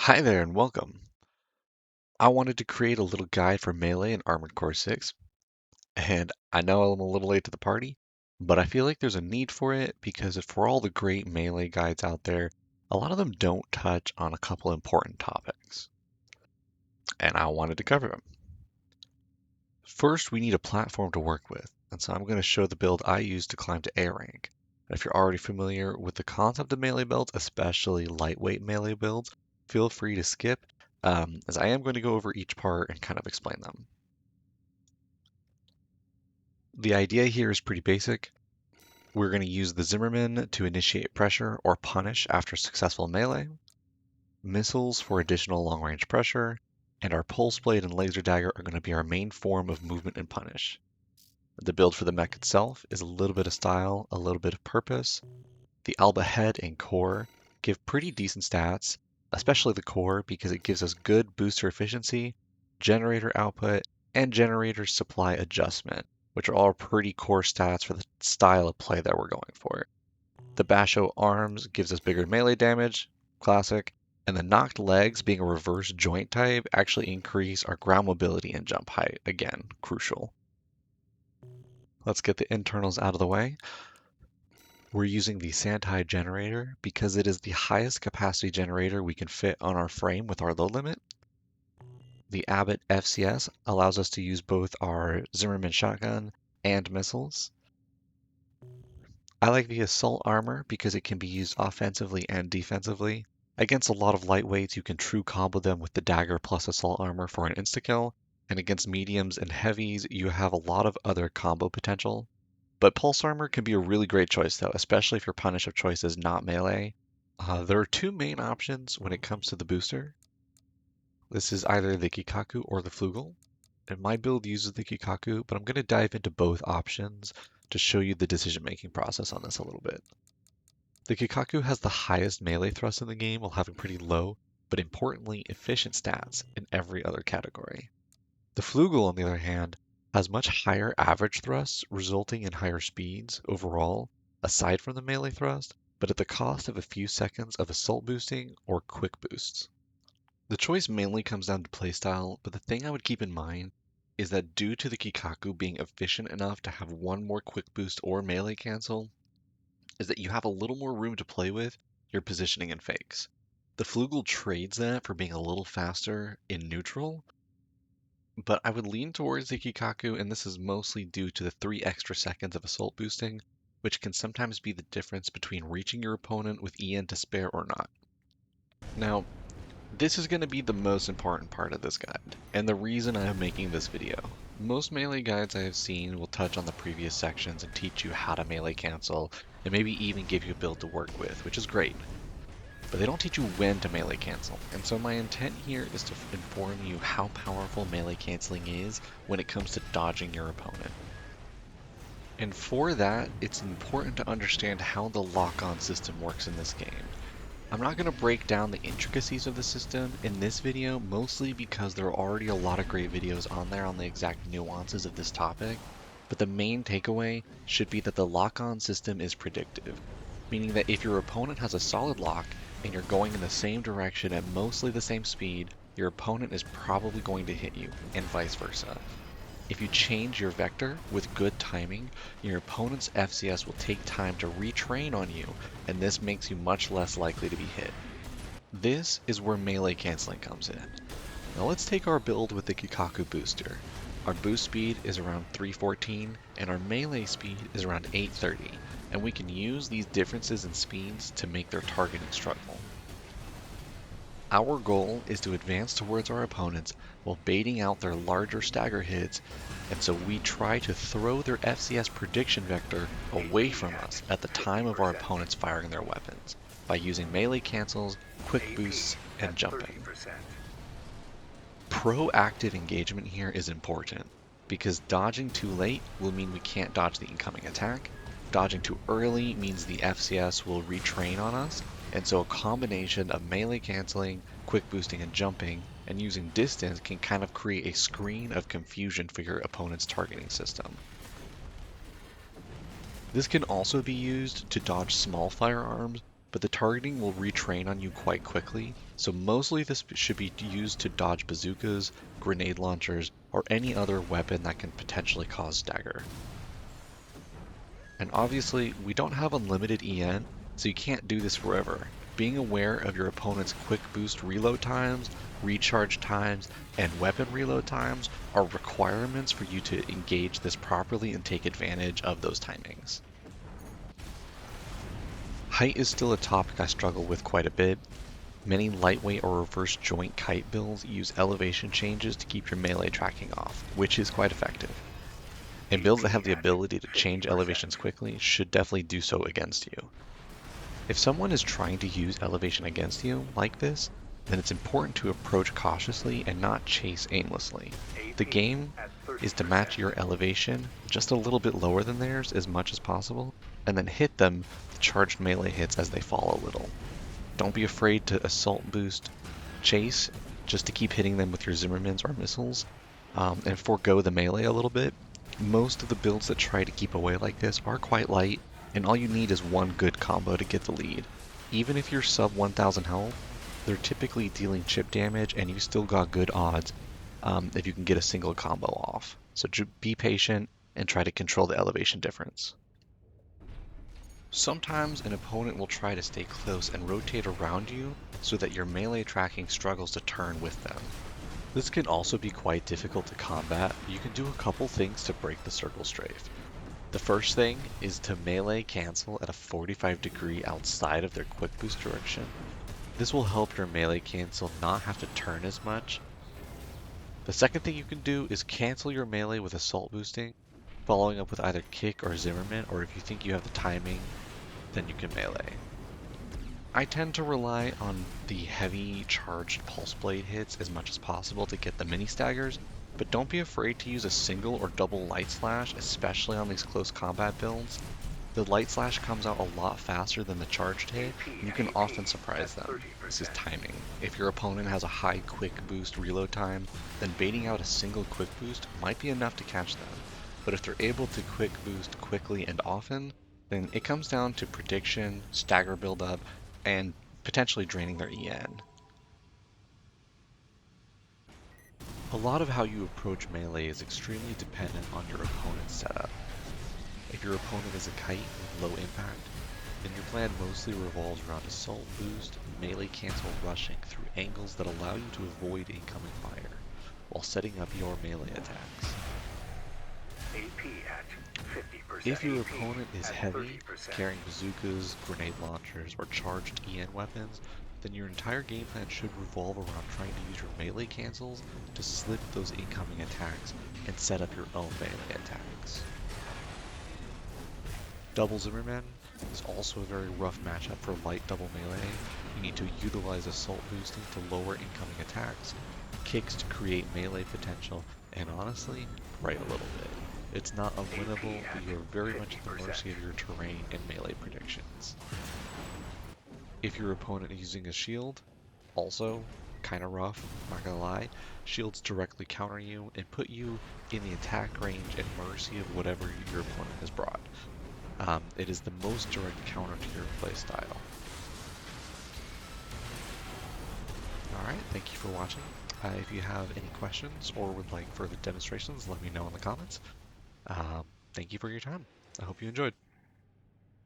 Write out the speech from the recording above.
Hi there and welcome. I wanted to create a little guide for Melee in Armored Core 6, and I know I'm a little late to the party, but I feel like there's a need for it because for all the great Melee guides out there, a lot of them don't touch on a couple important topics, and I wanted to cover them. First, we need a platform to work with, and so I'm going to show the build I use to climb to A rank. If you're already familiar with the concept of melee builds, especially lightweight melee builds, feel free to skip, as I am going to go over each part and kind of explain them. The idea here is pretty basic. We're going to use the Zimmerman to initiate pressure or punish after successful melee, missiles for additional long-range pressure, and our pulse blade and laser dagger are going to be our main form of movement and punish. The build for the mech itself is a little bit of style, a little bit of purpose. The Alba head and core give pretty decent stats, especially the core because it gives us good booster efficiency, generator output, and generator supply adjustment, which are all pretty core stats for the style of play that we're going for. The Basho arms gives us bigger melee damage, classic, and the knocked legs being a reverse joint type actually increase our ground mobility and jump height, again, crucial. Let's get the internals out of the way. We're using the Sandhide generator because it is the highest capacity generator we can fit on our frame with our load limit. The Abbott FCS allows us to use both our Zimmerman shotgun and missiles. I like the assault armor because it can be used offensively and defensively. Against a lot of lightweights, you can true combo them with the dagger plus assault armor for an insta-kill, and against mediums and heavies, you have a lot of other combo potential. But pulse armor can be a really great choice though, especially if your punish of choice is not melee. There are two main options when it comes to the booster. This is either the Kikaku or the Flugel. And my build uses the Kikaku, but I'm going to dive into both options to show you the decision-making process on this a little bit. The Kikaku has the highest melee thrust in the game while having pretty low, but importantly efficient stats in every other category. The Flugel, on the other hand, has much higher average thrusts, resulting in higher speeds overall, aside from the melee thrust, but at the cost of a few seconds of assault boosting or quick boosts. The choice mainly comes down to playstyle, but the thing I would keep in mind is that due to the Kikaku being efficient enough to have one more quick boost or melee cancel, is that you have a little more room to play with your positioning and fakes. The Flugel trades that for being a little faster in neutral, but I would lean towards the Kikaku, and this is mostly due to the 3 extra seconds of assault boosting, which can sometimes be the difference between reaching your opponent with EN to spare or not. Now, this is going to be the most important part of this guide, and the reason I am making this video. Most melee guides I have seen will touch on the previous sections and teach you how to melee cancel, and maybe even give you a build to work with, which is great. But they don't teach you when to melee cancel, and so my intent here is to inform you how powerful melee canceling is when it comes to dodging your opponent. And for that, it's important to understand how the lock-on system works in this game. I'm not going to break down the intricacies of the system in this video, mostly because there are already a lot of great videos on there on the exact nuances of this topic, but the main takeaway should be that the lock-on system is predictive, meaning that if your opponent has a solid lock and you're going in the same direction at mostly the same speed, your opponent is probably going to hit you, and vice versa. If you change your vector with good timing, your opponent's FCS will take time to retrain on you, and this makes you much less likely to be hit. This is where melee canceling comes in. Now let's take our build with the Kikaku booster. Our boost speed is around 314, and our melee speed is around 830, and we can use these differences in speeds to make their targeting struggle. Our goal is to advance towards our opponents while baiting out their larger stagger hits, and so we try to throw their FCS prediction vector away from us at the time of our opponents firing their weapons, by using melee cancels, quick boosts, and jumping. Proactive engagement here is important, because dodging too late will mean we can't dodge the incoming attack, dodging too early means the FCS will retrain on us, and so a combination of melee canceling, quick boosting, and jumping, and using distance can kind of create a screen of confusion for your opponent's targeting system. This can also be used to dodge small firearms but the targeting will retrain on you quite quickly, so mostly this should be used to dodge bazookas, grenade launchers, or any other weapon that can potentially cause stagger. And obviously, we don't have unlimited EN, so you can't do this forever. Being aware of your opponent's quick boost reload times, recharge times, and weapon reload times are requirements for you to engage this properly and take advantage of those timings. Height is still a topic I struggle with quite a bit. Many lightweight or reverse joint kite builds use elevation changes to keep your melee tracking off, which is quite effective. And builds that have the ability to change elevations quickly should definitely do so against you. If someone is trying to use elevation against you like this, then it's important to approach cautiously and not chase aimlessly. The game is to match your elevation just a little bit lower than theirs as much as possible, and then hit them with charged melee hits as they fall a little. Don't be afraid to assault boost chase just to keep hitting them with your Zimmermans or missiles, and forego the melee a little bit. Most of the builds that try to keep away like this are quite light, and all you need is one good combo to get the lead. Even if you're sub 1000 health, they're typically dealing chip damage and you still got good odds if you can get a single combo off. So be patient and try to control the elevation difference. Sometimes an opponent will try to stay close and rotate around you so that your melee tracking struggles to turn with them. This can also be quite difficult to combat. You can do a couple things to break the circle strafe. The first thing is to melee cancel at a 45 degree outside of their quick boost direction. This will help your melee cancel not have to turn as much. The second thing you can do is cancel your melee with assault boosting, following up with either kick or Zimmerman, or if you think you have the timing, then you can melee. I tend to rely on the heavy charged pulse blade hits as much as possible to get the mini staggers, but don't be afraid to use a single or double light slash, especially on these close combat builds. The light slash comes out a lot faster than the charged hit, and you can often surprise them. This is timing. If your opponent has a high quick boost reload time, then baiting out a single quick boost might be enough to catch them. But if they're able to quick boost quickly and often, then it comes down to prediction, stagger buildup, and potentially draining their EN. A lot of how you approach melee is extremely dependent on your opponent's setup. If your opponent is a kite with low impact, then your plan mostly revolves around assault boost, melee cancel rushing through angles that allow you to avoid incoming fire, while setting up your melee attacks. If your opponent is heavy, carrying bazookas, grenade launchers, or charged EN weapons, then your entire game plan should revolve around trying to use your melee cancels to slip those incoming attacks and set up your own melee attacks. Double Zimmerman is also a very rough matchup for light double melee. You need to utilize assault boosting to lower incoming attacks, kicks to create melee potential, and honestly, right a little bit. It's not unwinnable, but you are very much at the mercy of your terrain and melee predictions. If your opponent is using a shield, also kinda rough, not gonna lie, shields directly counter you and put you in the attack range and mercy of whatever your opponent has brought. It is the most direct counter to your playstyle. Alright, thank you for watching. If you have any questions or would like further demonstrations, let me know in the comments. Thank you for your time. I hope you enjoyed.